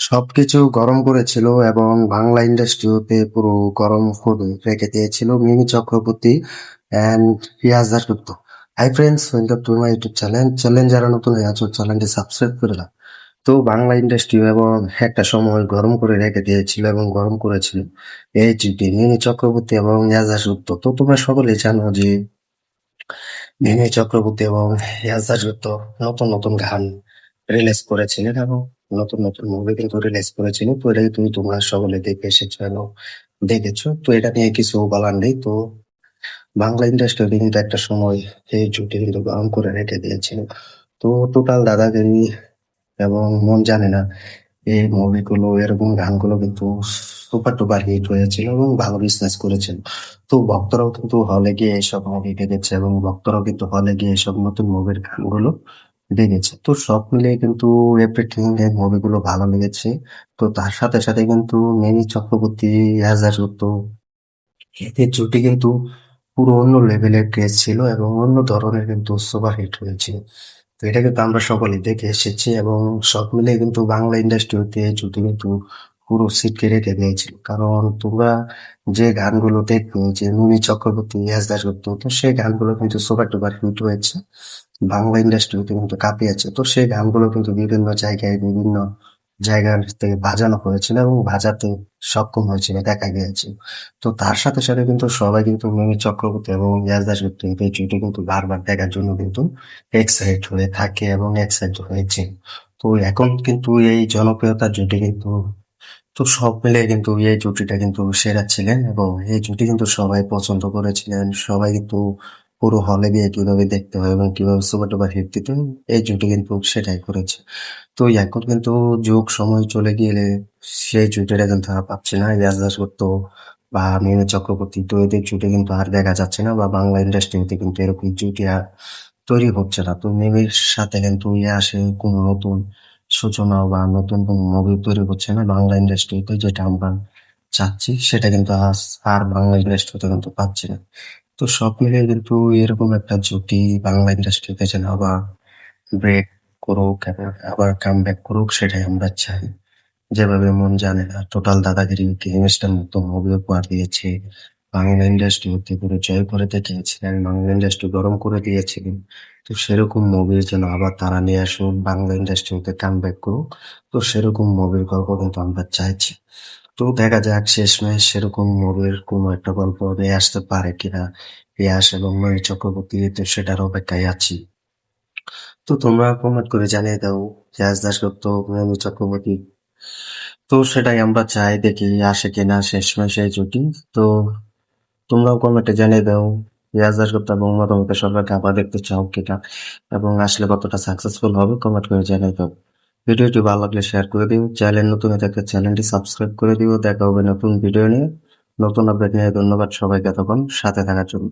সবকিছু গরম করেছিল এবং বাংলা ইন্ডাস্ট্রিতে পুরো গরম করে রেখে দিয়েছিল Mimi Chakraborty and Riaz Dasgupta. Hi friends, welcome to my YouTube channel. যারা নতুন হয়ে আছো চ্যানেলটি সাবস্ক্রাইব করে দাও। তো বাংলা ইন্ডাস্ট্রি এবং একটা সময় গরম করে রেখে দিয়েছিল এবং গরম করেছিল এই জুটি মিমি চক্রবর্তী এবং রিয়াজ দাশগুপ্ত। তো তোমরা সকলেই জানো যে মিমি চক্রবর্তী এবং রিয়াজ দাশগুপ্ত নতুন নতুন গান রিলিজ করেছিলেন এবং নতুন নতুন মুভি কিন্তু রিলিজ করেছিলেন। তো এটা তুমি তোমরা সকলে দেখে এসেছো এবং দেখেছো। তো এটা নিয়ে কিছু বলার নেই। তো বাংলা ইন্ডাস্ট্রি কিন্তু একটা সময় এই জুটি কিন্তু গরম করে রেখে দিয়েছিল। তো টোটাল দাদাগিরি এবং মন জানে না এই মুভিগুলো এরকম গানগুলো কিন্তু সুপার ডুপার হিট হয়েছিল এবং ভালো বিজনেস করেছিল। তো ভক্তরাও কিন্তু হলে গিয়ে এসব মুভি দেখেছে এবং ভক্তরাও কিন্তু হলে গিয়ে এসব নতুন মুভির গানগুলো দেখেছে। তো সব মিলিয়ে কিন্তু এভরিথিং এই মুভিগুলো ভালো লেগেছে। তো তার সাথে সাথে কিন্তু মিমি চক্রবর্তী হাজার তো এদের জুটি কিন্তু পুরো অন্য লেভেলের ক্রেজ ছিল এবং অন্য ধরনের কিন্তু সুপার হিট হয়েছিল। তো এটা কিন্তু আমরা সকলেই দেখে এসেছি এবং সব মিলে কিন্তু বাংলা ইন্ডাস্ট্রিতে জুটি কিন্তু পুরো সিটকে রেখে দিয়েছিল। কারণ তোমরা যে গানগুলো দেখবে যে মিমি চক্রবর্তী ইয়াস দাশগুপ্ত, তো সেই গানগুলো কিন্তু সুপার ডুপার হিট হয়েছে, বাংলা ইন্ডাস্ট্রিতে কিন্তু কাঁপিয়েছে। তো সেই গানগুলো কিন্তু বিভিন্ন জায়গায় বিভিন্ন জায়গার থেকে বাজানো হয়েছিল এবং বাজাতে সক্ষম হয়েছিল দেখা গিয়েছে। তো তার সাথে সাথে কিন্তু সবাই কিন্তু মিমি চক্রবর্তী এবং ইয়াস দাশগুপ্ত এই জুটি কিন্তু বারবার দেখার জন্য কিন্তু এক্সাইট হয়ে থাকে এবং এক্সাইট হয়েছে। তো এখন কিন্তু এই জনপ্রিয়তার জুটি কিন্তু, তো সব মিলে কিন্তু এই জুটিটা কিন্তু সেরা ছিলেন এবং এই জুটি কিন্তু সবাই পছন্দ করেছিলেন। সবাই কিন্তু পুরো হলে গিয়ে কিভাবে দেখতে হয় এবং কিভাবে সুপার ডুপার হিট দিতে হয়, এই জুটি কিন্তু সেটাই করেছে। তো এখন কিন্তু যুগ সময় চলে গেলে সেই জুটিটা কিন্তু আর পাচ্ছি না, ইয়াস দাশগুপ্ত বা মিমি চক্রবর্তী। তো এদের জুটি কিন্তু আর দেখা যাচ্ছে না বা বাংলা ইন্ডাস্ট্রিতে কিন্তু এরকম জুটি আর তৈরি হচ্ছে না। তো মিমির সাথে কিন্তু ইয়ে আসে কোনো নতুন সূচনা বা নতুন কোনো মুভি তৈরি হচ্ছে না বাংলা ইন্ডাস্ট্রিতে, যেটা আমরা চাচ্ছি সেটা কিন্তু আর বাংলা ইন্ডাস্ট্রিতে কিন্তু পাচ্ছি না। তো সব মিলিয়ে কিন্তু এরকম একটা জুটি বাংলা ইন্ডাস্ট্রিতে যেন আবার ব্রেক করুক এবং আবার কাম ব্যাক করুক, সেটাই আমরা চাই। যেভাবে মন জানে না, টোটাল দাদাগিরি, গ্যাংস্টার মতো মুভি উপহার দিয়েছে, বাংলা ইন্ডাস্ট্রি হতে পুরো জয় করে দেখিয়েছিলেন, বাংলা ইন্ডাস্ট্রি গরম করে দিয়েছিলেন। তো সেরকম মুভি যেন আবার তারা নিয়ে আসুক, বাংলা ইন্ডাস্ট্রি হতে কাম ব্যাক করুক। তো সেরকম মুভির গল্প কিন্তু আমরা চাইছি। তো দেখা যাক শেষমেশ সেরকম মুভির কোনো একটা গল্প নিয়ে আসতে পারে কিনা ইয়াস এবং ময়ূর চক্রবর্তী, তো সেটার অপেক্ষায় আছি। তো তোমরা কমেন্ট করে জানিয়ে দাও ইয়াস দাশগুপ্ত, ময়ূর চক্রবর্তী। তো সেটাই আমরা চাই, দেখি আসে কিনা শেষমেশ এই জুটি। তো তোমরাও কমেন্টে জানিয়ে দাও রিয়াজ দাশগুপ্ত এবং মধুমিতা সরকারকে আবার দেখতে চাও কিনা এবং আসলে কতটা সাকসেসফুল হবে, কমেন্ট করে জানিয়ে দাও। ভিডিওটি ভালো লাগলে শেয়ার করে দিও, চ্যানেল নতুন হয়ে থাকলে চ্যানেলটি সাবস্ক্রাইব করে দিও। দেখা হবে নতুন ভিডিও নিয়ে, নতুন আপডেট নিয়ে। ধন্যবাদ সবাইকে এতক্ষণ সাথে থাকার জন্য।